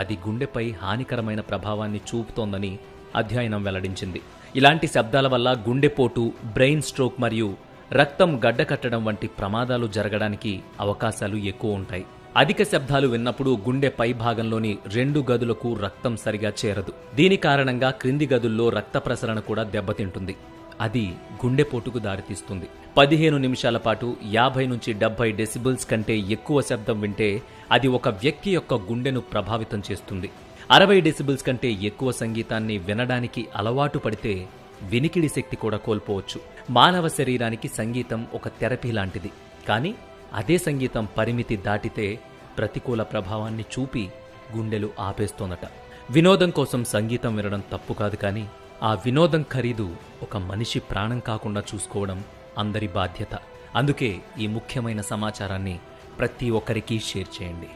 అది గుండెపై హానికరమైన ప్రభావాన్ని చూపుతోందని అధ్యయనం వెల్లడించింది. ఇలాంటి శబ్దాల వల్ల గుండెపోటు, బ్రెయిన్ స్ట్రోక్ మరియు రక్తం గడ్డకట్టడం వంటి ప్రమాదాలు జరగడానికి అవకాశాలు ఎక్కువ ఉంటాయి. అధిక శబ్దాలు విన్నప్పుడు గుండె పై భాగంలోని 2 గదులకు రక్తం సరిగా చేరదు. దీని కారణంగా క్రింది గదుల్లో రక్త ప్రసరణ కూడా దెబ్బతింటుంది. అది గుండెపోటుకు దారితీస్తుంది. 15 నిమిషాల పాటు 50 నుంచి 70 డెసిబుల్స్ కంటే ఎక్కువ శబ్దం వింటే అది ఒక వ్యక్తి యొక్క గుండెను ప్రభావితం చేస్తుంది. 60 డెసిబుల్స్ కంటే ఎక్కువ సంగీతాన్ని వినడానికి అలవాటు పడితే వినికిడి శక్తి కూడా కోల్పోవచ్చు. మానవ శరీరానికి సంగీతం ఒక థెరపీ లాంటిది. కానీ అదే సంగీతం పరిమితి దాటితే ప్రతికూల ప్రభావాన్ని చూపి గుండెలు ఆపేస్తోందట. వినోదం కోసం సంగీతం వినడం తప్పు కాదు, కానీ ఆ వినోదం ఖరీదు ఒక మనిషి ప్రాణం కాకుండా చూసుకోవడం అందరి బాధ్యత. అందుకే ఈ ముఖ్యమైన సమాచారాన్ని ప్రతి ఒక్కరికి షేర్ చేయండి.